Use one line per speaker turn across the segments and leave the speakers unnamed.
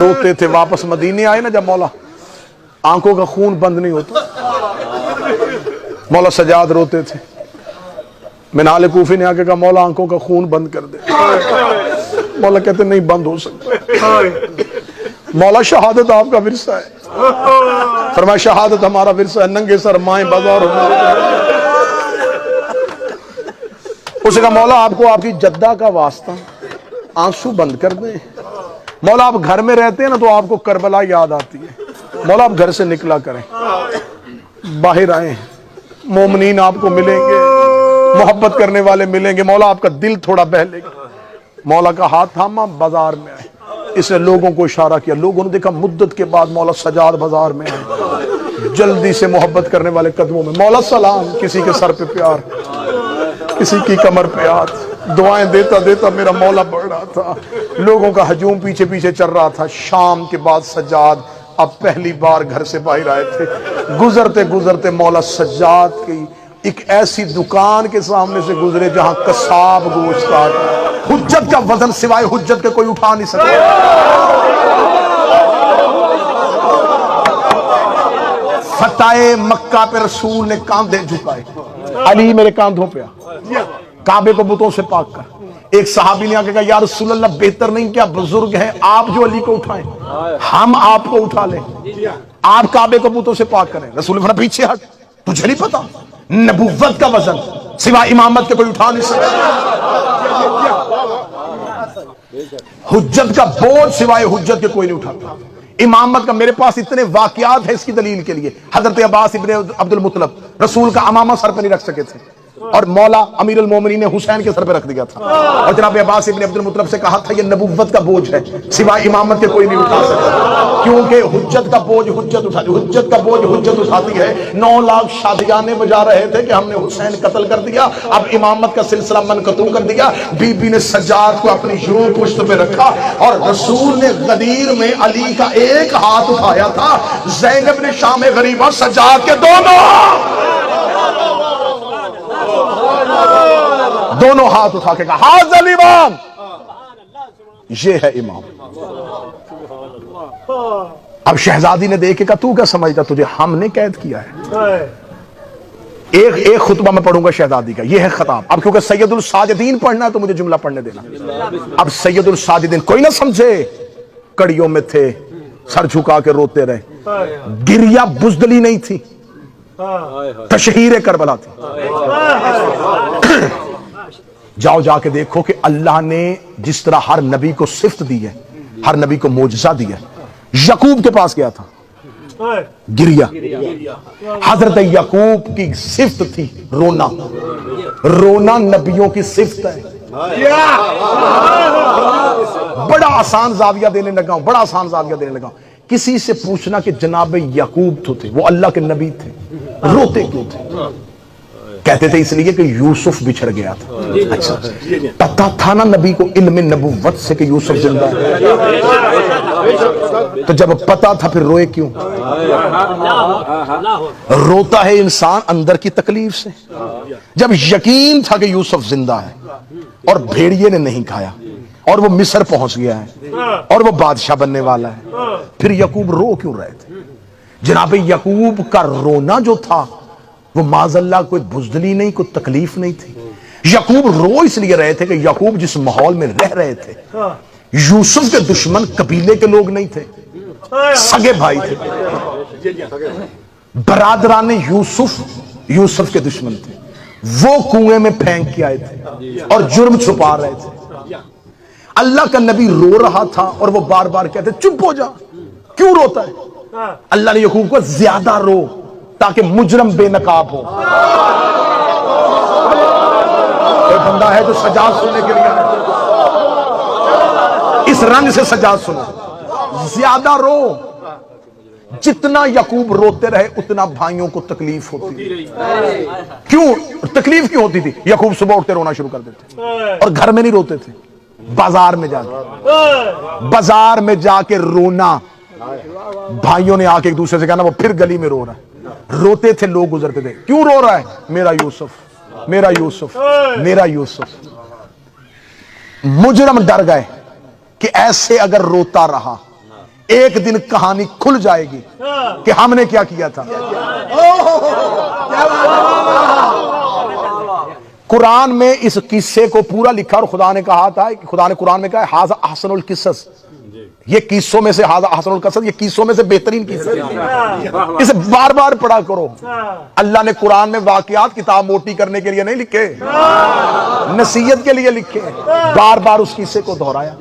روتے تھے واپس مدینے آئے نا جب مولا، آنکھوں کا خون بند نہیں ہوتا. مولا سجاد روتے تھے. منال کوفی نے آ کے کہا مولا آنکھوں کا خون بند کر دے. مولا کہتے نہیں بند ہو سکتا. مولا شہادت آپ کا ورثہ ہے. فرمایا شہادت ہمارا ورثہ ہے. ننگے سر مائیں بازار اس نے کہا مولا آپ کو آپ کی جدہ کا واسطہ آنسو بند کر دیں. مولا آپ گھر میں رہتے ہیں نا تو آپ کو کربلا یاد آتی ہے. مولا آپ گھر سے نکلا کریں، باہر آئیں، مومنین آپ کو ملیں گے، محبت کرنے والے ملیں گے. مولا آپ کا دل تھوڑا بہلے گا. مولا کا ہاتھ تھاما، بازار میں آئے. اس نے لوگوں کو اشارہ کیا. لوگوں نے دیکھا مدت کے بعد مولا سجاد بازار میں آئے. جلدی سے محبت کرنے والے قدموں میں مولا سلام. کسی کے سر پہ پیار، کسی کی کمر پہ ہاتھ. دعائیں دیتا دیتا میرا مولا بڑھ رہا تھا. لوگوں کا ہجوم پیچھے پیچھے چل رہا تھا. شام کے بعد سجاد اب پہلی بار گھر سے باہر آئے تھے. گزرتے گزرتے مولا سجاد کی ایک ایسی دکان کے سامنے سے گزرے جہاں قصاب گوشت کاٹ. حجت کا وزن سوائے حجت کے کوئی اٹھا نہیں سکتا. فتح مکہ پہ رسول نے کاندھے جھکائے. علی میرے کاندھوں پہ آ، کعبے کو بتوں سے پاک کر. ایک صحابی نے آ کے کہا یا رسول اللہ بہتر نہیں کیا بزرگ ہیں آپ جو علی کو اٹھائیں، ہم آپ کو اٹھا لیں، آپ کعبے کو بتوں سے پاک کریں. رسول نے فرمایا پیچھے ہٹ، تجھے نہیں پتا نبوت کا وزن سوائے امامت کے کوئی اٹھا نہیں سکتا. حجت کا بوجھ سوائے حجت کے کوئی نہیں اٹھاتا. امامت کا میرے پاس اتنے واقعات ہیں اس کی دلیل کے لیے. حضرت عباس ابن عبد المطلب رسول کا امامہ سر پہ نہیں رکھ سکے تھے اور مولا امیر المومنین نے حسین کے سر پہ رکھ دیا تھا. اور جناب عباس ابن عبد المطلب سے کہا تھا یہ نبوت کا بوجھ ہے سوائے امامت کے کوئی نہیں اٹھا سکتا، کیونکہ حجت کا بوجھ حجت اٹھاتی، حجت کا بوجھ حجت اٹھاتی ہے. 9 لاکھ شادیانے بجا رہے تھے کہ ہم نے حسین قتل کر دیا، اب امامت کا سلسلہ منقطع کر دیا. بی بی نے سجاد کو اپنی یوں پشت پہ رکھا اور رسول نے غدیر میں علی کا ایک ہاتھ اٹھایا تھا، زینب نے شام غریبہ سجاد کے دونوں ہاتھ اٹھا کے کہا حاضر امام، یہ ہے امام. اب شہزادی نے دیکھ کے کہا تو کیا سمجھتا تجھے ہم نے قید کیا ہے. ایک خطبہ میں پڑھوں گا شہزادی کا، یہ ہے خطاب. اب کیونکہ سید الساجدین پڑھنا ہے تو مجھے جملہ پڑھنے دینا. اب سید الساجدین کوئی نہ سمجھے کڑیوں میں تھے، سر جھکا کے روتے رہے. گریہ بزدلی نہیں تھی، تشہیر کربلا تھی. جاؤ جا کے دیکھو کہ اللہ نے جس طرح ہر نبی کو صفت دی ہے، ہر نبی کو معجزہ دیا ہے. یعقوب کے پاس گیا تھا گریہ. حضرت یعقوب کی صفت تھی رونا. رونا نبیوں کی صفت ہے. بڑا آسان زاویہ دینے لگا ہوں، بڑا آسان زاویہ دینے لگا ہوں. کسی سے پوچھنا کہ جناب یعقوب تو تھے، وہ اللہ کے نبی تھے، روتے کیوں تھے؟ کہتے تھے اس لیے کہ یوسف بچھڑ گیا تھا. اچھا پتا تھا نا نبی کو علم نبوت سے کہ یوسف زندہ ہے، تو جب پتا تھا پھر روئے کیوں؟ روتا ہے انسان اندر کی تکلیف سے. جب یقین تھا کہ یوسف زندہ ہے اور بھیڑیے نے نہیں کھایا اور وہ مصر پہنچ گیا ہے اور وہ بادشاہ بننے والا ہے، پھر یعقوب رو کیوں رہے تھے؟ جناب یعقوب کا رونا جو تھا وہ معاذ اللہ کوئی بزدلی نہیں، کوئی تکلیف نہیں تھی. یعقوب رو اس لیے رہے تھے کہ یعقوب جس ماحول میں رہ رہے تھے، یوسف کے دشمن قبیلے کے لوگ نہیں تھے، سگے بھائی تھے. برادران یوسف کے دشمن تھے. وہ کنویں میں پھینک کے آئے تھے اور جرم چھپا رہے تھے. اللہ کا نبی رو رہا تھا اور وہ بار بار کہتے چپ ہو جا، کیوں روتا ہے؟ اللہ نے یعقوب کو زیادہ رو تاکہ مجرم بے نقاب ہو. ایک بندہ ہے جو سجاد سننے کے لیے آیا، اس رنگ سے سجاد سنو. زیادہ رو، جتنا یعقوب روتے رہے اتنا بھائیوں کو تکلیف ہوتی تھی. کیوں تکلیف کیوں ہوتی تھی؟ یعقوب صبح اٹھتے رونا شروع کر دیتے اور گھر میں نہیں روتے تھے، بازار میں جا کے، بازار میں جا کے رونا. بھائیوں نے آ کے ایک دوسرے سے کہنا وہ پھر گلی میں رو رہا ہے. روتے تھے لوگ، گزرتے تھے کیوں رو رہا ہے؟ میرا یوسف، میرا یوسف، میرا یوسف. مجرم ڈر گئے کہ ایسے اگر روتا رہا ایک دن کہانی کھل جائے گی کہ ہم نے کیا کیا تھا. قرآن میں اس قصے کو پورا لکھا اور خدا نے کہا تھا، خدا نے قرآن میں کہا ہے ھذا احسن القصص، یہ قصوں میں سے ھذا احسن القصص، یہ قصوں میں سے بہترین قصہ، اسے بار بار پڑھا کرو. اللہ نے قرآن میں واقعات کتاب موٹی کرنے کے لیے نہیں لکھے، نصیحت کے لیے لکھے. بار بار اس قصے کو دہرایا.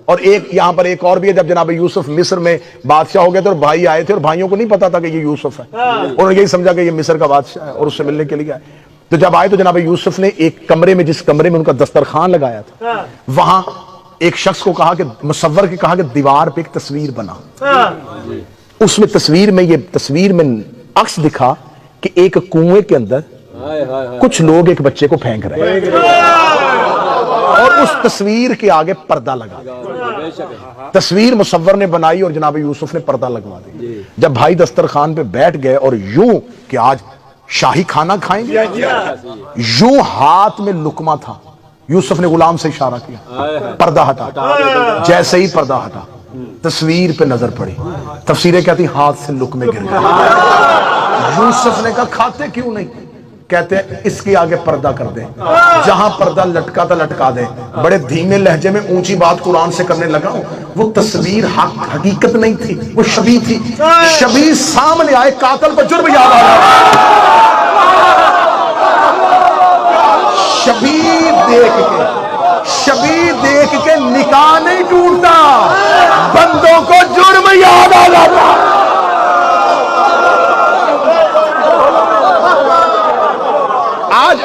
اور ایک یہاں پر ایک اور بھی ہے، جب جناب یوسف مصر میں بادشاہ ہو گئے تھے اور بھائی آئے تھے اور بھائیوں کو نہیں پتا تھا کہ یہ یوسف ہے، انہوں نے یہی سمجھا کہ یہ مصر کا بادشاہ ہے اور اس سے ملنے کے لیے آئے. تو جب آئے تو جناب یوسف نے ایک کمرے میں، جس کمرے میں ان کا دسترخوان لگایا تھا، وہاں ایک شخص کو کہا کہ مصور کے کہا کہ دیوار پہ ایک تصویر بنا. اس میں تصویر میں عکس دکھا کہ ایک کنویں کے اندر کچھ لوگ ایک بچے کو پھینک رہے ہیں اور اس تصویر کے آگے پردہ لگا. تصویر مصور نے بنائی اور جناب یوسف نے پردہ لگوا دی. جب بھائی دسترخوان پہ بیٹھ گئے اور یوں کہ آج شاہی کھانا کھائیں گے، یوں ہاتھ میں لقمہ تھا، یوسف نے غلام سے اشارہ کیا پردہ ہٹا. جیسے ہی پردہ ہٹا تصویر پہ نظر پڑی، تفسیریں کہتی ہاتھ سے لقمے گر گئے. یوسف نے کہا کھاتے کیوں نہیں؟ کہتے ہیں اس کے آگے پردہ کر دیں، جہاں پردہ لٹکا تھا لٹکا دیں. بڑے دھیمے لہجے میں اونچی بات قرآن سے کرنے لگا. وہ تصویر حقیقت نہیں تھی، وہ شبیہ تھی. شبیہ سامنے آئے، قاتل کو جرم یاد آ رہا. شبیہ دیکھ کے نکاح نہیں ٹوٹتا، بندوں کو جرم یاد آ جاتا.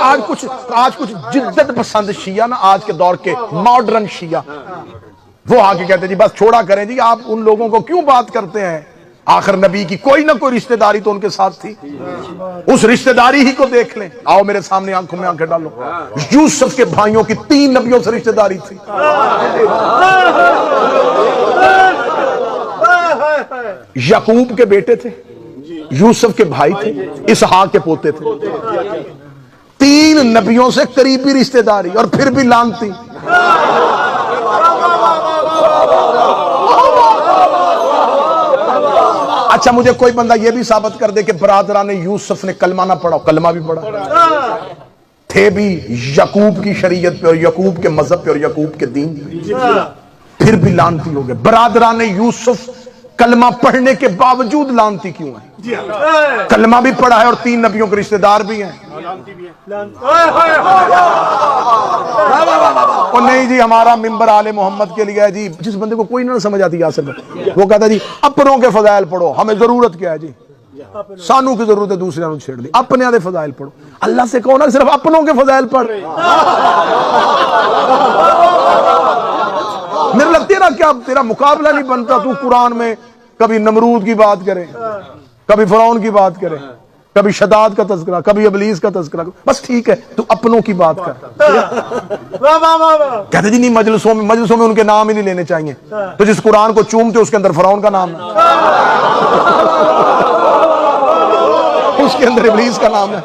آج کچھ جدت پسند شیعہ نا، آج کے دور کے ماڈرن شیعہ، وہ آگے کہتے ہیں جی بس چھوڑا کریں جی، آپ ان لوگوں کو کیوں بات کرتے ہیں؟ آخر نبی کی کوئی نہ کوئی رشتہ داری تو ان کے ساتھ تھی، اس رشتہ داری ہی کو دیکھ لیں. آؤ میرے سامنے آنکھوں میں آنکھیں ڈالو. یوسف کے بھائیوں کی 3 نبیوں سے رشتہ داری تھی. یعقوب کے بیٹے تھے، یوسف کے بھائی تھے، اسحاق کے پوتے تھے. 3 نبیوں سے قریبی رشتہ داری اور پھر بھی لانتی. اچھا مجھے کوئی بندہ یہ بھی ثابت کر دے کہ برادران یوسف نے کلمہ نہ پڑھا، کلمہ بھی پڑھا. تھے بھی یعقوب کی شریعت پہ اور یعقوب کے مذہب پہ اور یعقوب کے دین پہ، پھر بھی لانتی ہو گئے. برادران یوسف کلمہ پڑھنے کے باوجود لانتی کیوں ہیں؟ کلمہ بھی پڑھا ہے اور 3 نبیوں کے رشتہ دار بھی ہیں. اور نہیں جی ہمارا ممبر آل محمد کے لیے ہے جی. جس بندے کو کوئی نہ سمجھ آتی یاسر میں، وہ کہتا جی اپنوں کے فضائل پڑھو، ہمیں ضرورت کیا ہے جی، سانوں کی ضرورت ہے دوسرے نے چھیڑ دی. اپنے آدھے فضائل پڑھو. اللہ سے کہو نا صرف اپنوں کے فضائل پڑھ. میرے لگتی ہے نا کیا تیرا مقابلہ نہیں بنتا. تو قرآن میں کبھی نمرود کی بات کرے، کبھی فرعون کی بات کرے، کبھی شداد کا تذکرہ، کبھی ابلیس کا تذکرہ. بس ٹھیک ہے تو اپنوں کی بات کر. کہتے جی نہیں مجلسوں میں ان کے نام ہی نہیں لینے چاہیے. تو جس قرآن کو چومتے اس کے اندر فرعون کا نام ہے، اس کے اندر ابلیس کا نام ہے.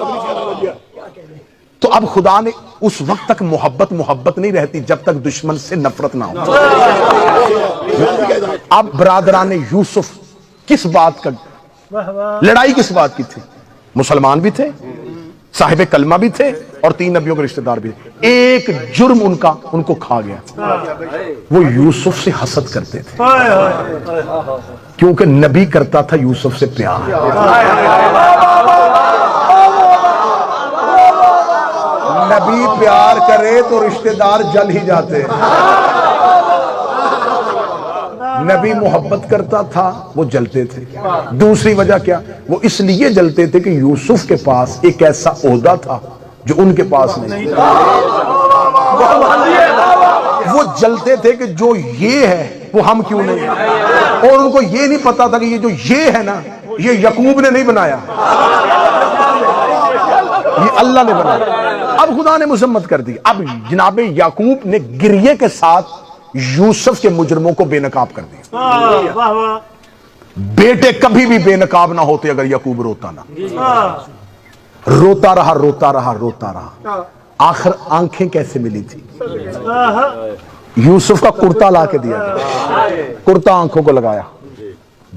تو اب خدا نے اس وقت تک محبت نہیں رہتی جب تک دشمن سے نفرت نہ ہو. اب برادران یوسف کس بات کا لڑائی کس بات کی تھی؟ مسلمان بھی تھے، صاحب کلمہ بھی تھے اور 3 نبیوں کے رشتہ دار بھی تھے. ایک جرم ان کو کھا گیا. وہ یوسف سے حسد کرتے تھے کیونکہ نبی کرتا تھا یوسف سے پیار. نبی پیار کرے تو رشتہ دار جل ہی جاتے. نبی محبت کرتا تھا وہ جلتے تھے. دوسری وجہ کیا؟ وہ اس لیے جلتے تھے کہ یوسف کے پاس ایک ایسا عہدہ تھا جو ان کے پاس نہیں. وہ جلتے تھے کہ جو یہ ہے وہ ہم کیوں نہیں. اور ان کو یہ نہیں پتا تھا کہ یہ جو یہ ہے نا یہ یعقوب نے نہیں بنایا، یہ اللہ نے بنایا. اب خدا نے مذمت کر دی. اب جناب یعقوب نے گریے کے ساتھ یوسف کے مجرموں کو بے نقاب کر دیا. بیٹے کبھی بھی بے نقاب نہ ہوتے اگر یعقوب روتا نہ. روتا رہا. آخر آنکھیں کیسے ملی تھی؟ یوسف کا کرتا لا کے دیا، کرتا آنکھوں کو لگایا.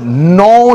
9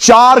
4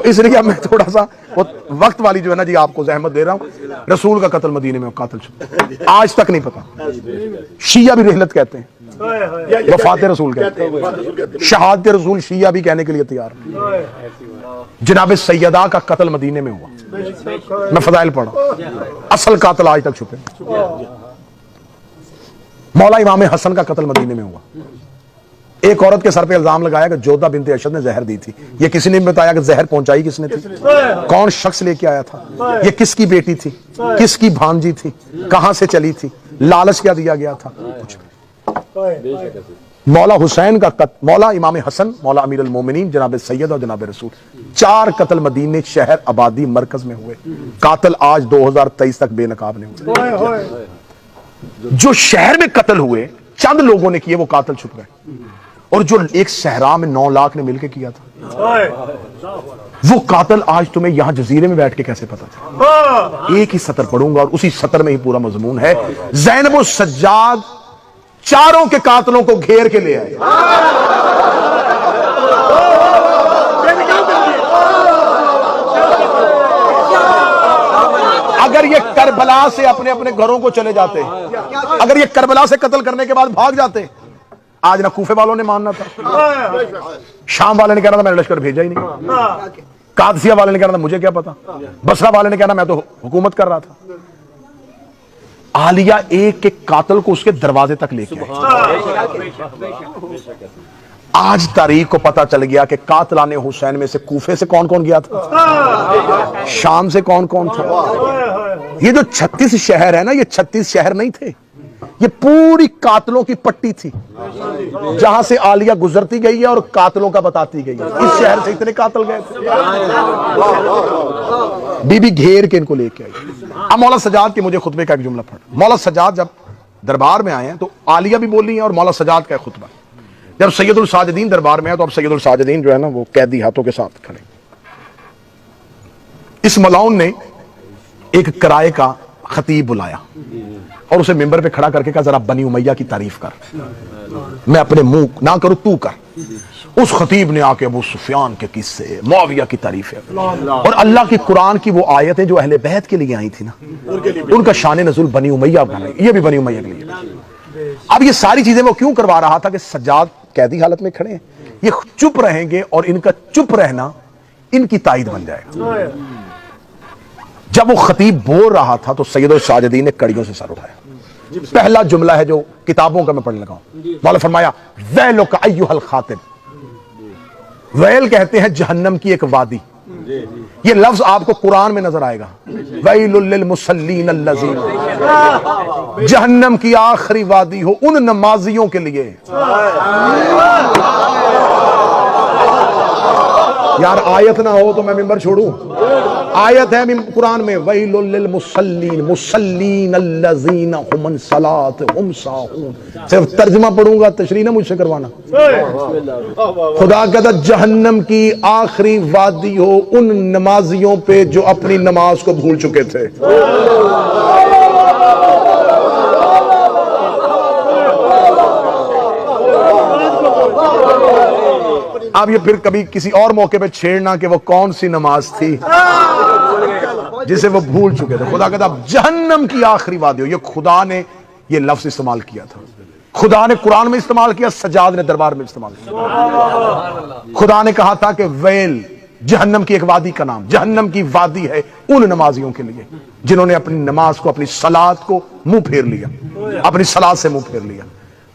تو اس لیے میں تھوڑا سا وقت والی جو ہے نا جی آپ کو زحمت دے رہا ہوں. رسول کا قتل مدینے میں قاتل چھپے آج تک نہیں پتا. شیعہ بھی رحلت کہتے ہیں, وفات رسول کہتے ہیں, شہادت رسول شیعہ بھی کہنے کے لیے تیار. جناب سیدہ کا قتل مدینے میں ہوا, میں فضائل پڑھا, اصل قاتل آج تک چھپے. مولا امام حسن کا قتل مدینے میں ہوا. ایک عورت کے سر پہ الزام لگایا کہ جودہ بنت اشد نے زہر دی تھی. یہ کسی نے بتایا کہ زہر پہنچائی کس نے تھی, کون شخص لے کے آیا تھا, یہ کس کی بیٹی تھی, کس کی بھانجی تھی, کہاں سے چلی تھی, لالچ کیا دیا گیا تھا, کچھ بھی. مولا حسین کا قتل, مولا امام حسن, مولا امیر المومنین جناب سید اور جناب رسول, 4 قتل مدینے شہر آبادی مرکز میں ہوئے. قاتل آج 2023 تک بے نقاب نہیں ہوئے. جو شہر میں قتل ہوئے چند لوگوں نے کیے, وہ قاتل چھپ گئے. اور جو ایک صحرا میں 9 لاکھ نے مل کے کیا تھا, وہ قاتل آج تمہیں یہاں جزیرے میں بیٹھ کے کیسے پتا تھا. ایک ہی سطر پڑھوں گا اور اسی سطر میں ہی پورا مضمون ہے. زینب و سجاد چاروں کے قاتلوں کو گھیر کے لے آئے. اگر یہ کربلا سے اپنے اپنے گھروں کو چلے جاتے, اگر یہ کربلا سے قتل کرنے کے بعد بھاگ جاتے, آج نہ کوفے والوں نے ماننا تھا, شام والے نے کہنا تھا میں نے لشکر بھیجا ہی نہیں, قادسیہ والے نے کہنا تھا مجھے کیا پتا, بصرہ والے نے کہنا میں تو حکومت کر رہا تھا. عالیہ ایک ایک قاتل کو اس کے دروازے تک لے کے آئے. آج تاریخ کو پتا چل گیا کہ قاتلان حسین میں سے کوفے سے کون کون گیا تھا, شام سے کون کون تھا. یہ جو 36 شہر ہے نا, یہ 36 شہر نہیں تھے, یہ پوری قاتلوں کی پٹی تھی جہاں سے عالیہ گزرتی گئی ہے اور قاتلوں کا بتاتی گئی ہے. اس شہر سے اتنے قاتل گئے تھے. بی بی گھیر کے ان کو لے کے آئی. اب مولا سجاد کے مجھے خطبے کا ایک جملہ پڑھ. مولا سجاد جب دربار میں آئے ہیں تو عالیہ بھی بولی ہیں اور مولا سجاد کا خطبہ. جب سید الساجدین دربار میں آئے تو اب سید الساجدین جو ہے نا وہ قیدی ہاتھوں کے ساتھ کھڑے. اس ملاؤن نے ایک کرائے کا خطیب بلایا اور اسے ممبر پہ کھڑا کر کے کہا ذرا بنی امیہ کی تعریف کر, میں اپنے منہ نہ کروں تو کر. اس خطیب نے آ کے ابو سفیان کے قصے, معاویہ کی تعریف ہے اور اللہ کی قرآن کی وہ آیتیں جو اہل بیت کے لیے آئی تھی نا, ان کا شان نزول بنی امیہ بنائی. یہ بھی بنی امیہ کے لیے. اب یہ ساری چیزیں وہ کیوں کروا رہا تھا کہ سجاد قیدی حالت میں کھڑے ہیں, یہ چپ رہیں گے اور ان کا چپ رہنا ان کی تائید بن جائے گا. جب وہ خطیب بول رہا تھا تو سید الساجدین نے کڑیوں سے سر اٹھایا. پہلا جملہ ہے جو کتابوں کا میں پڑھنے لگا ہوں. مولا فرمایا ویلک ایھا الخاطب. ویل کہتے ہیں جہنم کی ایک وادی. یہ لفظ آپ کو قرآن میں نظر آئے گا, ویل للمصلین الذین, جہنم کی آخری وادی ہو ان نمازیوں کے لیے. یار آیت نہ ہو تو میں ممبر چھوڑوں. آیت ہے قرآن میں ویل للمصلین, مصلین الذین هم عن صلاتهم ساہون. صرف ترجمہ پڑھوں گا, تشریح نہ مجھ سے کروانا. خدا کہتا جہنم کی آخری وادی ہو ان نمازیوں پہ جو اپنی نماز کو بھول چکے تھے. اب یہ پھر کبھی کسی اور موقع پہ چھیڑنا کہ وہ کون سی نماز تھی جسے وہ بھول چکے تھے. خدا کہتا جہنم کی آخری وادی ہو. یہ خدا نے یہ لفظ استعمال کیا تھا, خدا نے قرآن میں استعمال کیا, سجاد نے دربار میں استعمال کیا. خدا نے کہا تھا کہ ویل جہنم کی ایک وادی کا نام, جہنم کی وادی ہے ان نمازیوں کے لیے جنہوں نے اپنی نماز کو, اپنی صلات کو منہ پھیر لیا, اپنی صلات سے منہ پھیر لیا.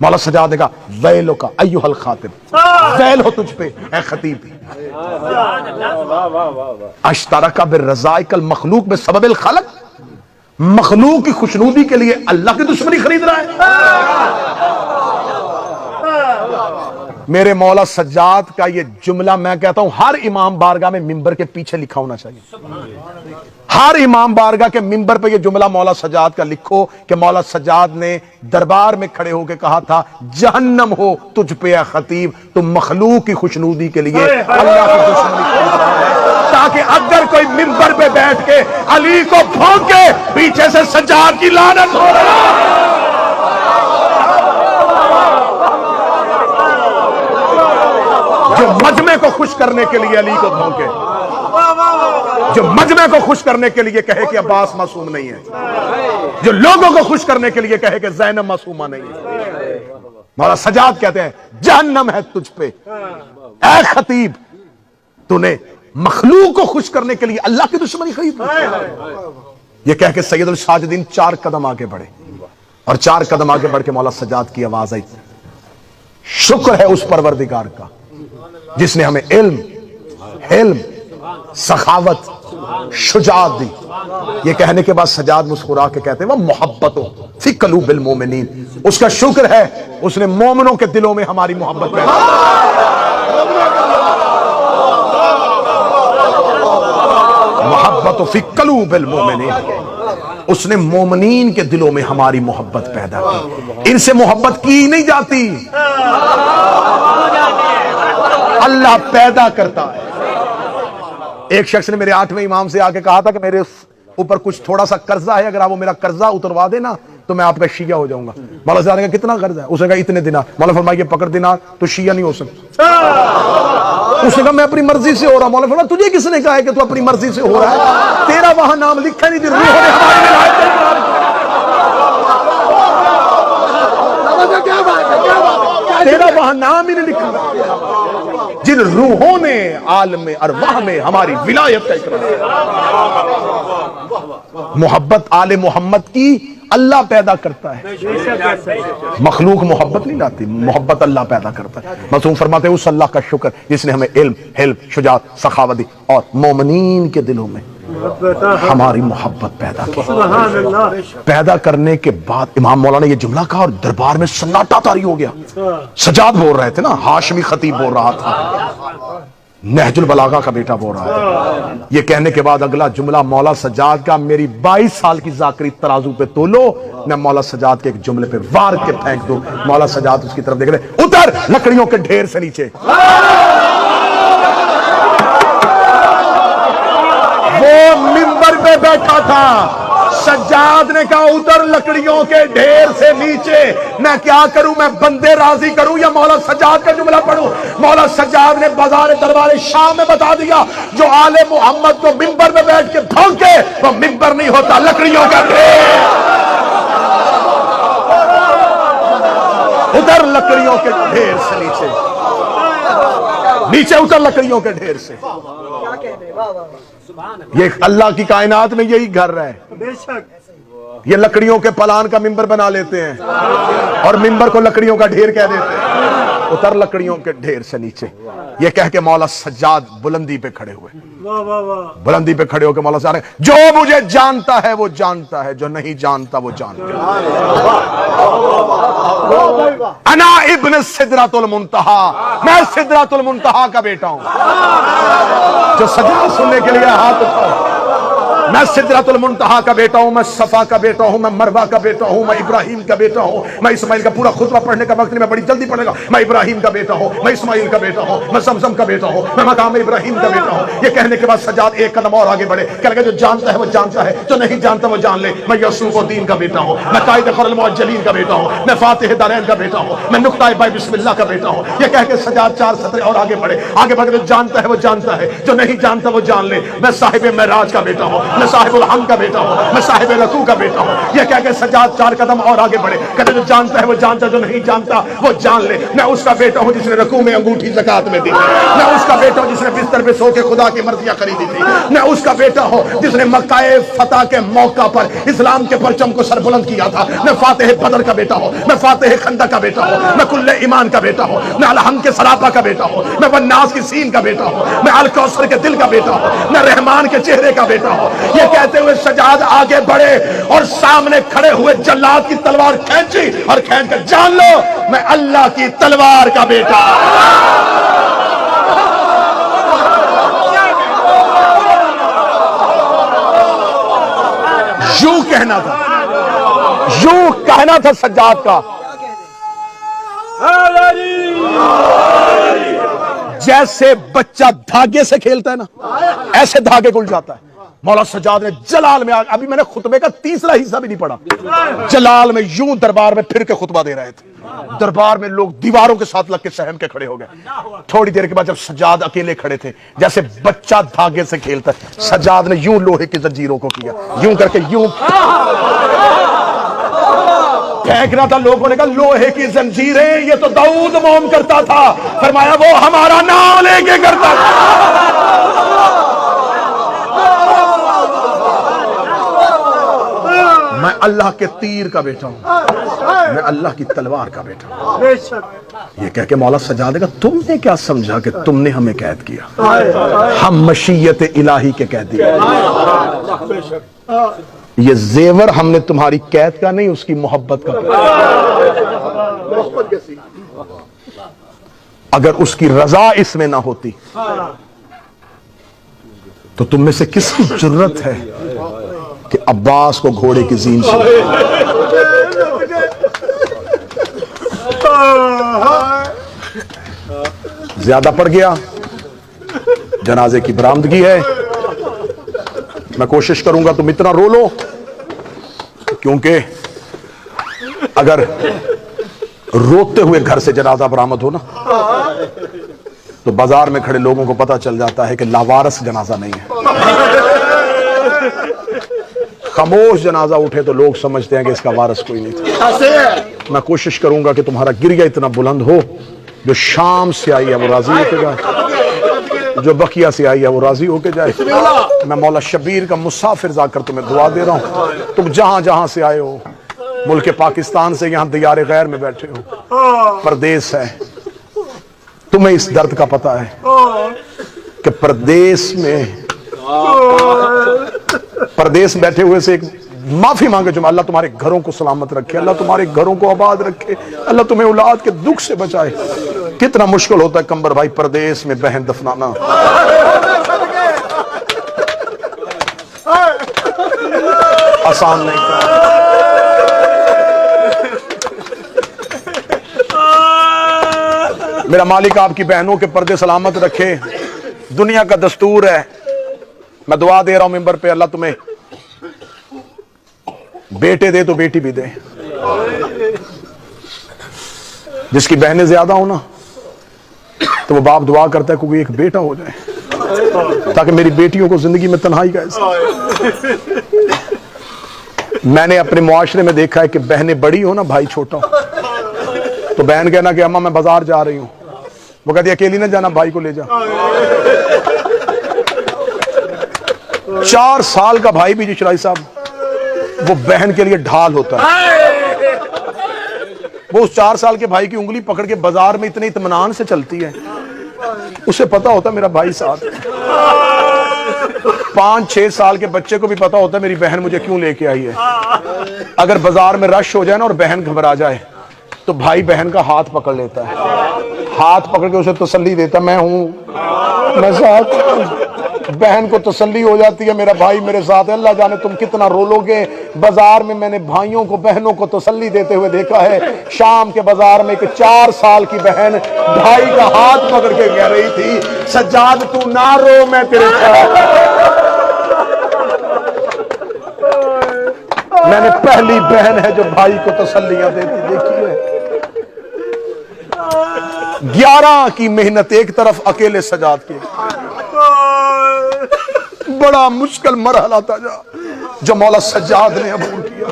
مولا سجاد نے کہا ویلو کا ایھا الخاطب, ویل ہو تجھ پہ اے خطیب. اشترک بالرزائق المخلوق بسبب الخلق, مخلوق کی خوشنودی کے لیے اللہ کی دشمنی خرید رہا ہے. میرے مولا سجاد کا یہ جملہ میں کہتا ہوں ہر امام بارگاہ میں ممبر کے پیچھے لکھا ہونا چاہیے. ہر امام بارگاہ کے ممبر پہ یہ جملہ مولا سجاد کا لکھو کہ مولا سجاد نے دربار میں کھڑے ہو کے کہا تھا جہنم ہو تجھ پہ اے خطیب, تم مخلوق کی خوشنودی کے لیے اللہ کی دشمنی خرید رہا ہے, تاکہ اگر کوئی ممبر پہ بیٹھ کے علی کو بھونکے پیچھے سے سجاد کی لعنت ہو رہا ہے. جو مجمع کو خوش کرنے کے لیے علی کو بھونکے, جو مجمع کو خوش کرنے کے لیے کہے کہ عباس معصوم نہیں ہے، جو لوگوں کو خوش کرنے کے لیے کہے کہ زینب معصومہ نہیں ہے۔ مولا سجاد کہتے ہیں جہنم ہے تجھ پہ اے خطیب، تو نے مخلوق کو خوش کرنے کے لیے اللہ کی دشمنی خرید لی۔ یہ کہہ کے سید الساجدین 4 قدم آگے بڑھے، اور 4 قدم آگے بڑھ کے مولا سجاد کی آواز آئی، شکر ہے اس پروردگار کا جس نے ہمیں علم، حلم، سخاوت، شجاعت دی۔ یہ کہنے کے بعد سجاد مسکرا کے کہتے ہیں وہ محبت فی قلوب المومنین، اس کا شکر ہے اس نے مومنوں کے دلوں میں ہماری محبت پیدا محبت فی قلوب المومنین، اس نے مومنین کے دلوں میں ہماری محبت پیدا کی۔ ان سے محبت کی نہیں جاتی، اللہ پیدا کرتا ہے۔ ایک شخص نے میرے 8ویں امام سے آ کے کہا تھا کہ میرے اوپر کچھ تھوڑا سا قرضہ ہے، اگر آپ وہ میرا قرضہ اتروا دینا تو میں آپ کا شیعہ ہو جاؤں گا۔ مولا صاحب نے کہا کتنا قرض ہے؟ اس نے کہا اتنے دینار۔ مولا فرمایا کہ پکڑ دینار تو شیعہ نہیں ہو سکتا۔ اس نے کہا میں اپنی مرضی سے ہو رہا ہوں۔ مولا فرمایا تجھے کس نے کہا ہے کہ تو اپنی مرضی سے ہو رہا ہے؟ تیرا وہاں نام لکھا نہیں، روح نے ہماری ولایت تیرا وہاں نام ہی نہیں لکھا، جن روحوں نے عالم ارواح میں ہماری ولایت کا اقرار۔ محبت آل محمد کی اللہ پیدا کرتا ہے، مخلوق محبت نہیں لاتی، محبت اللہ پیدا کرتا ہے۔ معصوم فرماتے ہیں اس اللہ کا شکر جس نے ہمیں علم، حلم، شجاعت، سخاوت دی اور مومنین کے دلوں میں ہماری محبت پیدا کی۔ پیدا کرنے کے بعد امام مولانا نے یہ جملہ کہا اور دربار میں سناٹا طاری ہو گیا۔ سجاد بول رہے تھے نا، ہاشمی خطیب بول رہا تھا، نہج البلاغہ کا بیٹا بول رہا ہے۔ یہ کہنے کے بعد اگلا جملہ مولا سجاد کا، میری 22 سال کی ذاکری ترازو پہ تولو، میں مولا سجاد کے ایک جملے پہ وار کے پھینک دوں۔ مولا سجاد اس کی طرف دیکھ رہے، اتر لکڑیوں کے ڈھیر سے نیچے۔ وہ منبر پہ بیٹھا تھا، سجاد نے کہا اتر لکڑیوں کے ڈھیر سے نیچے۔ میں کیا کروں؟ میں بندے راضی کروں یا مولا سجاد کا جملہ پڑھوں؟ مولا سجاد نے بازار دربار شام میں بتا دیا، جو آل محمد کو منبر میں بیٹھ کے بھونکے وہ منبر نہیں ہوتا، لکڑیوں کا ڈھیر۔ ادھر لکڑیوں کے ڈھیر سے نیچے، نیچے اتر لکڑیوں کے ڈھیر سے۔ یہ اللہ کی کائنات میں یہی گھر ہے۔ یہ لکڑیوں کے پلان کا منبر بنا لیتے ہیں اور منبر کو لکڑیوں کا ڈھیر کہہ دیتے ہیں۔ اتر لکڑیوں کے ڈھیر سے نیچے، یہ کہہ کے مولا سجاد بلندی پہ کھڑے ہوئے، بلندی پہ کھڑے ہو کے مولا سارے، جو مجھے جانتا ہے وہ جانتا ہے، جو نہیں جانتا وہ جانتا ہے۔ انا ابن سدرۃ المنتہا، میں سدرۃ المنتہا کا بیٹا ہوں۔ جو سجاد سننے کے لیے ہاتھ اٹھاؤ، میں سدرۃ المنتہا کا بیٹا ہوں، میں صفا کا بیٹا ہوں، میں مروہ کا بیٹا ہوں، میں ابراہیم کا بیٹا ہوں۔ میں اسماعیل کا پورا خطبہ پڑھنے کا وقت نہیں، میں بڑی جلدی پڑھے گا۔ میں ابراہیم کا بیٹا ہوں، میں اسماعیل کا بیٹا ہوں، میں زمزم کا بیٹا ہوں، میں مقام ابراہیم کا بیٹا ہوں۔ یہ کہنے کے بعد سجاد ایک قدم اور آگے بڑھے، کہ جو جانتا ہے وہ جانتا ہے، جو نہیں جانتا وہ جان لے۔ میں یوسف الدین کا بیٹا ہوں، میں قائد خیر المعجلین کا بیٹا ہوں، میں فاتح دارین کا بیٹا ہوں، میں نقطہ بائی بسم اللہ کا بیٹا ہوں۔ یہ کہہ کے سجاد 4 سطریں اور آگے بڑھے، آگے بڑھ کے جو جانتا ہے وہ جانتا ہے، جو نہیں جانتا وہ جان لے۔ میں صاحب معراج کا بیٹا ہوں، میں صاحب الحم کا بیٹا ہوں، میں صاحب رکوع کا بیٹا ہوں۔ یہ کہہ کے سجاد 4 قدم اور آگے بڑھے، کہتے جو جانتا ہے وہ جانتا ہے، جو نہیں جانتا وہ جان لے۔ میں اس کا بیٹا ہوں جس نے رکوع میں انگوٹھی زکات میں دی، میں اس کا بیٹا ہوں جس نے بستر پہ سو کے خدا کی مرضیاں خریدی تھی، میں اس کا بیٹا ہوں جس نے مکہ فتح کے موقع پر اسلام کے پرچم کو سربلند کیا تھا۔ میں فاتح بدر کا بیٹا ہوں، میں فاتح خندق کا بیٹا ہوں، میں کل ایمان کا بیٹا ہوں، میں الحم کے سراپا کا بیٹا ہوں، میں والناس کی سین کا بیٹا ہوں، میں الکوثر کے دل کا بیٹا ہوں، میں رحمان کے چہرے کا بیٹا ہوں۔ یہ کہتے ہوئے سجاد آگے بڑھے اور سامنے کھڑے ہوئے جلاد کی تلوار کھینچی اور کھینچ کر، جان لو میں اللہ کی تلوار کا بیٹا۔ یوں کہنا تھا، یوں کہنا تھا سجاد کا، جیسے بچہ دھاگے سے کھیلتا ہے نا، ایسے دھاگے کو الجھاتا ہے۔ مولا سجاد نے جلال میں ابھی میں نے خطبے کا تیسرا حصہ بھی نہیں پڑھا، جلال میں یوں دربار میں پھر کے خطبہ دے رہے تھے، دربار میں لوگ دیواروں کے ساتھ لگ کے سہم کے کھڑے ہو گئے۔ تھوڑی دیر کے بعد جب سجاد اکیلے کھڑے تھے، جیسے بچہ دھاگے سے کھیلتا ہے، سجاد نے یوں لوہے کی زنجیروں کو کیا، یوں کر کے یوں پھینکنا تھا۔ لوگوں نے کہا لوہے کی زنجیریں، یہ تو داؤد موم کرتا تھا۔ فرمایا وہ ہمارا نام لے کے کرتا تھا۔ میں اللہ کے تیر کا بیٹا ہوں، میں اللہ کی تلوار کا بیٹا ہوں۔ یہ کہہ کے مولا سجاد نے کہا تم نے کیا سمجھا کہ تم نے ہمیں قید کیا؟ ہم مشیت الہی کے قیدی ہیں۔ یہ زیور ہم نے تمہاری قید کا نہیں، اس کی محبت کا۔ اگر اس کی رضا اس میں نہ ہوتی تو تم میں سے کس کی جرت ہے کہ عباس کو گھوڑے کی زین سے؟ زیادہ پڑ گیا، جنازے کی برآمدگی ہے۔ میں کوشش کروں گا تم اتنا رو لو، کیونکہ اگر روتے ہوئے گھر سے جنازہ برآمد ہو نا تو بازار میں کھڑے لوگوں کو پتا چل جاتا ہے کہ لاوارث جنازہ نہیں ہے۔ خاموش جنازہ اٹھے تو لوگ سمجھتے ہیں کہ اس کا وارث کوئی نہیں تھا۔ میں کوشش کروں گا کہ تمہارا گریہ اتنا بلند ہو، جو شام سے آئی ہے وہ راضی ہو کے جائے، جو بقیہ سے آئی ہے وہ راضی ہو کے جائے۔ میں مولا شبیر کا مسافر جا کر تمہیں دعا دے رہا ہوں، تم جہاں جہاں سے آئے ہو، ملک پاکستان سے یہاں دیار غیر میں بیٹھے ہو، پردیس ہے، تمہیں اس درد کا پتہ ہے کہ پردیس میں بیٹھے ہوئے سے ایک معافی مانگے جو اللہ تمہارے گھروں کو سلامت رکھے، اللہ تمہارے گھروں کو آباد رکھے، اللہ تمہیں اولاد کے دکھ سے بچائے۔ کتنا مشکل ہوتا ہے کمبر بھائی پردیس میں بہن دفنانا، آسان نہیں تھا۔ میرا مالک آپ کی بہنوں کے پردے سلامت رکھے، دنیا کا دستور ہے۔ میں دعا دے رہا ہوں ممبر پہ، اللہ تمہیں بیٹے دے تو بیٹی بھی دے۔ جس کی بہنیں زیادہ ہو نا تو وہ باپ دعا کرتا ہے کہ کوئی ایک بیٹا ہو جائے تاکہ میری بیٹیوں کو زندگی میں تنہائی کا احساس۔ میں نے اپنے معاشرے میں دیکھا ہے کہ بہنیں بڑی ہو نا، بھائی چھوٹا ہو، تو بہن کہنا کہ اماں میں بازار جا رہی ہوں، وہ کہتی اکیلی نہ جانا، بھائی کو لے جا۔ 4 سال کا بھائی بھی شرائی صاحب وہ بہن کے لیے ڈھال ہوتا ہے۔ وہ اس 4 سال کے بھائی کی انگلی پکڑ کے بازار میں اتنے اطمینان سے چلتی ہے، اسے پتا ہوتا ہے میرا بھائی ساتھ ہے۔ 5-6 سال کے بچے کو بھی پتا ہوتا ہے میری بہن مجھے کیوں لے کے آئی ہے۔ اگر بازار میں رش ہو جائے نا اور بہن گھبرا جائے تو بھائی بہن کا ہاتھ پکڑ لیتا ہے، ہاتھ پکڑ کے اسے تسلی دیتا، میں ہوں، میں ساتھ ہوں۔ بہن کو تسلی ہو جاتی ہے میرا بھائی میرے ساتھ ہے۔ اللہ جانے تم کتنا رو لو گے۔ بازار میں نے بھائیوں کو بہنوں کو تسلی دیتے ہوئے دیکھا ہے۔ شام کے بازار میں ایک 4 سال کی بہن بھائی کا ہاتھ پکڑ کے کہہ رہی تھی سجاد تو نہ رو، میں تیرے ساتھ۔ میں نے پہلی بہن ہے جو بھائی کو تسلیاں دیتی دیکھی ہے۔ 11 کی محنت ایک طرف، اکیلے سجاد کے بڑا مشکل مرحلہ تھا جو مولا سجاد نے عبور کیا۔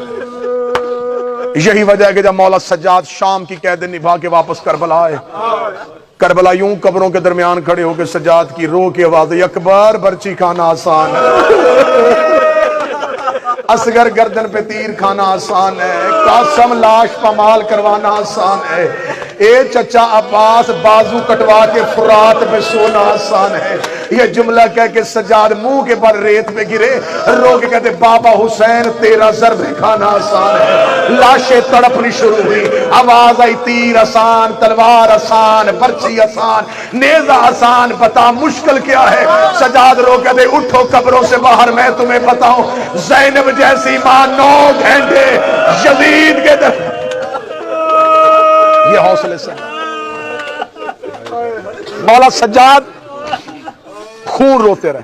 یہی وجہ ہے کہ جب مولا سجاد شام کی قید نبھا کے واپس کربلا آئے، کربلا یوں قبروں کے درمیان کھڑے ہو کے سجاد کی رو کی آواز، اکبر برچی کھانا آسان ہے، اصغر گردن پہ تیر کھانا آسان ہے، قاسم لاش پامال کروانا آسان ہے، اے چچا عباس بازو کٹوا کے فرات پہ سونا آسان ہے۔ یہ جملہ کہہ کے سجاد منہ کے پر ریت پہ گرے، رو کے کہتے بابا حسین تیرا ضرب کھانا آسان ہے۔ لاشیں تڑپنی شروع ہوئی، آواز آئی تیر آسان، تلوار آسان، برچی آسان، نیزہ آسان، بتا مشکل کیا ہے؟ سجاد رو کہتے اٹھو قبروں سے باہر، میں تمہیں بتاؤں زینب جیسی ماں 9 گھنٹے یزید کے در۔ یہ حوصلے سے مولا سجاد خون روتے رہے،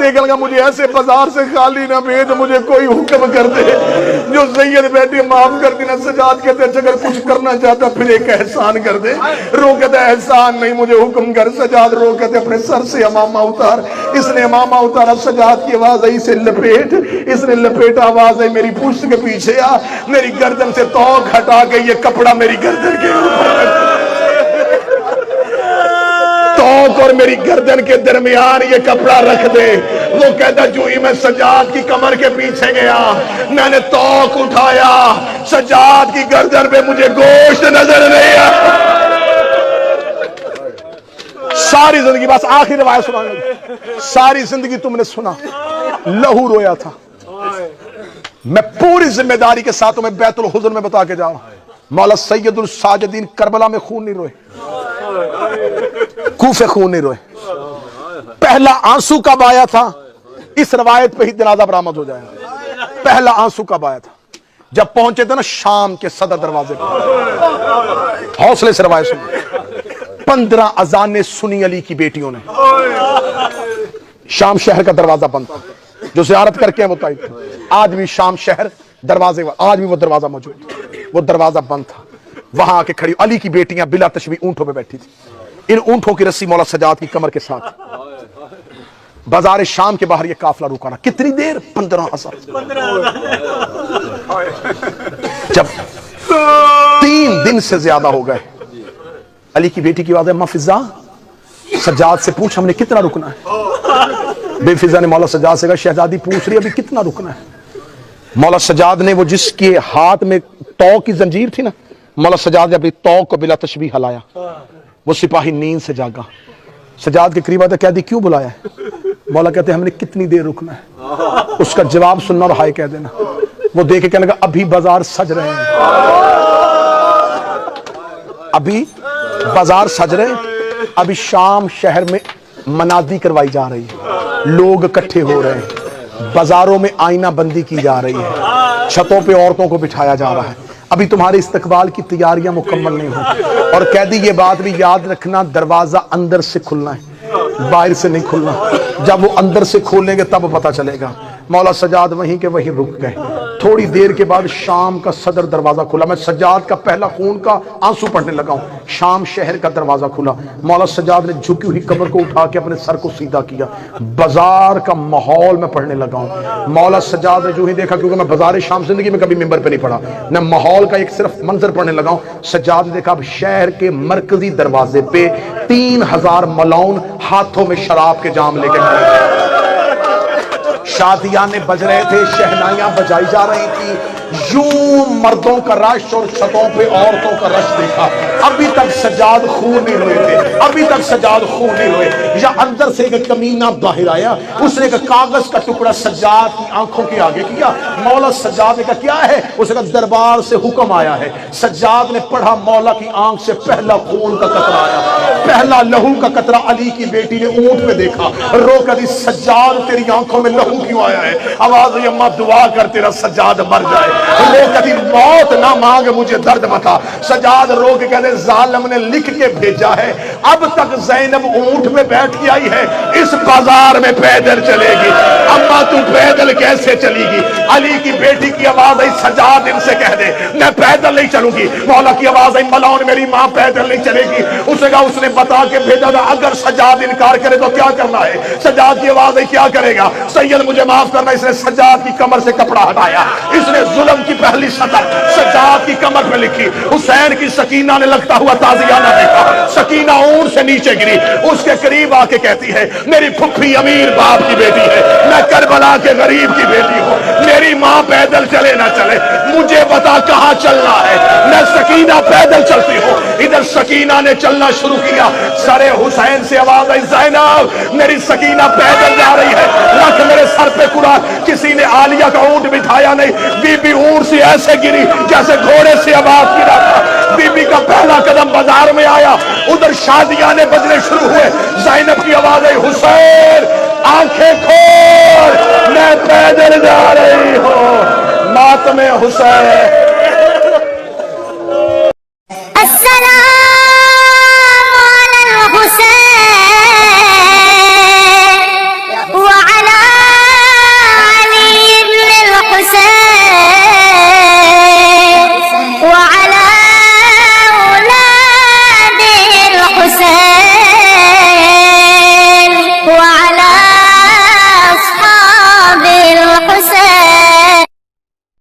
دیکھنے لگا مجھے ایسے بازار سے خالی نہ بھیج، مجھے کوئی حکم کر دے جو سید بیٹی معاف کر دینا۔ سجاد کہتے ہیں اگر کچھ کرنا چاہتا پھر ایک احسان کر دے۔ رو کہتا ہے احسان نہیں، مجھے حکم کر۔ سجاد رو کہتے اپنے سر سے امامہ اتار۔ اس نے امامہ اتارا، سجاد کی آواز آئی اسے لپیٹ، اس نے لپیٹا، آواز آئی میری پشت کے پیچھے آ، میری گردن سے توق ہٹا کے یہ کپڑا میری گردن کے اوپر، توق اور میری گردن کے درمیان یہ کپڑا رکھ دے۔ وہ کہتا جو ہی میں سجاد کی کمر کے پیچھے گیا، میں نے توق اٹھایا، سجاد کی گردن پہ مجھے گوشت نظر نہیں آیا۔ ساری زندگی، بس آخری روایت سنانے، ساری زندگی تم نے سنا لہو رویا تھا۔ میں پوری ذمہ داری کے ساتھ تمہیں بیت الحزن میں بتا کے جاؤں، مولا سید الساجدین کربلا میں خون نہیں روئے، کوفے خون نہیں روئے۔ پہلا آنسو کب آیا تھا؟ اس روایت پہ ہی جنازہ برآمد ہو جائے گا۔ پہلا آنسو کب آیا تھا؟ جب پہنچے تھے نا شام کے صدر دروازے پہ۔ حوصلے سے روایت سنیں۔ 15 اذانیں سنی علی کی بیٹیوں نے۔ شام شہر کا دروازہ بند تھا، جو زیارت کر کے ہیں وہ تائید، آج بھی شام شہر دروازے، آج بھی وہ دروازہ موجود، وہ دروازہ بند تھا۔ وہاں آ کے کھڑی علی کی بیٹیاں بلا تشبیہ اونٹوں پہ بیٹھی تھی، ان اونٹوں کی رسی مولا سجاد کی کمر کے ساتھ۔ بازار شام کے باہر یہ قافلہ رکا رہا، کتنی دیر؟ 15 ہزار۔ جب 3 دن سے زیادہ ہو گئے، علی کی بیٹی کی آواز ہے، مفزا سجاد سے پوچھ ہم نے کتنا رکنا ہے۔ بے فضا نے مولا سجاد سے کہا شہزادی پوچھ رہی ابھی کتنا رکنا ہے۔ مولا سجاد نے وہ جس کے ہاتھ میں توق کی زنجیر تھی نا، مولا سجاد نے اپنی توق کو بلا تشبیہ ہلایا۔ وہ سپاہی نیند سے جاگا، سجاد کے قریب آتا، قیدی کیوں بلایا ہے؟ مولا کہتے ہیں ہم نے کتنی دیر رکنا ہے؟ اس کا جواب سننا اور ہائے کہہ دینا۔ وہ دیکھ کے کہنے لگا ابھی بازار سج رہے ہیں، ابھی بازار سج رہے ہیں، ابھی شام شہر میں منادی کروائی جا رہی ہے، لوگ اکٹھے ہو رہے ہیں، بازاروں میں آئینہ بندی کی جا رہی ہے، چھتوں پہ عورتوں کو بٹھایا جا رہا ہے، ابھی تمہارے استقبال کی تیاریاں مکمل نہیں ہوں۔ اور قیدی یہ بات بھی یاد رکھنا، دروازہ اندر سے کھلنا ہے، باہر سے نہیں کھلنا، جب وہ اندر سے کھولیں گے تب پتہ چلے گا۔ مولا سجاد وہیں کے وہیں رک گئے۔ تھوڑی دیر کے بعد شام کا صدر دروازہ کھلا، میں سجاد کا پہلا خون کا آنسو پڑھنے لگا ہوں۔ شام شہر کا دروازہ کھلا، مولا سجاد نے جھکی ہوئی کمر کو اٹھا کے اپنے سر کو سیدھا کیا، بازار کا ماحول میں پڑھنے لگا ہوں۔ مولا سجاد نے جو ہی دیکھا، کیونکہ میں بازار شام زندگی میں کبھی ممبر پہ نہیں پڑھا، میں ماحول کا ایک صرف منظر پڑھنے لگا ہوں۔ سجاد نے دیکھا اب شہر کے مرکزی دروازے پہ 3000 ملعون ہاتھوں میں شراب کے جام لے کے کھڑے، شادیاں بج رہے تھے، شہنائیاں بجائی جا رہی تھی، یوں مردوں کا رش اور چھتوں پہ عورتوں کا رش دیکھا۔ ابھی تک سجاد خون نہیں ہوئے تھے، ابھی تک سجاد خون نہیں ہوئے، یا اندر سے ایک کمینہ باہر آیا، اس نے ایک کاغذ کا ٹکڑا سجاد کی آنکھوں کے آگے کیا۔ مولا سجاد نے کہا کیا ہے؟ اس نے کہا دربار سے حکم آیا ہے۔ سجاد نے پڑھا، مولا کی آنکھ سے پہلا خون کا قطرہ آیا، پہلا لہو کا قطرہ علی کی بیٹی نے اونٹ پہ دیکھا، رو کر دی سجاد تیری آنکھوں میں لہو کیوں آیا ہے؟ آواز ہوئی اماں دعا کر تیرا سجاد مر جائے۔ رو کہتی موت نہ مانگ مجھے درد بتا۔ سجاد رو کے کہتے ظالم نے لکھ کے بھیجا ہے، اب تک زینب اونٹ میں بیٹھ کے آئی ہے، اس بازار میں پیدل چلے گی۔ اماں تو پیدل کیسے چلی گی؟ علی کی بیٹی کی آواز آئی سجاد ان سے کہہ دے میں پیدل نہیں چلوں گی۔ مولا کی آواز آئی ملعون میری ماں پیدل نہیں چلے گی۔ اس نے کہا اس نے بتا کے بھیجا تھا اگر سجاد انکار کرے تو کیا کرنا ہے؟ سجاد کی آواز آئی کیا کرے گا؟ سید مجھے معاف کرنا۔ اس نے سجاد کی کمر سے کپڑا ہٹایا، اس نے ظلم کی پہلی سطر سجاد کی کمر پہ لکھی۔ حسین کی سکینہ نے لگتا ہوا تازیانہ دیکھا، سکینہ اونٹ سے نیچے گری، اس کے قریب آ کے کہتی ہے میری پھپھی امیر باپ کی بیٹی ہے، میں کربلا کے غریب کی بیٹی ہوں، میری ماں پیدل چلے نہ چلے، مجھے بتا کہاں چلنا ہے؟ میں سکینہ پیدل چلتی ہوں۔ ادھر سکینہ نے چلنا شروع کیا، سر حسین سے آواز آئی زینب میری سکینہ پیدل جا رہی ہے، رکھ میرے سر پہ قرآن۔ کسی نے عالیہ کا اونٹ بٹھایا نہیں، بی بی اونٹ سے ایسے گری جیسے گھوڑے سے آواز گرا تھا۔ بی بی کا پہلا قدم بازار میں آیا، ادھر شادیاں نے بجنے شروع ہوئے۔ زینب کی آواز آئی حسین آنکھیں کھول میں پیدل جا رہی ہوں۔ ماتم حسین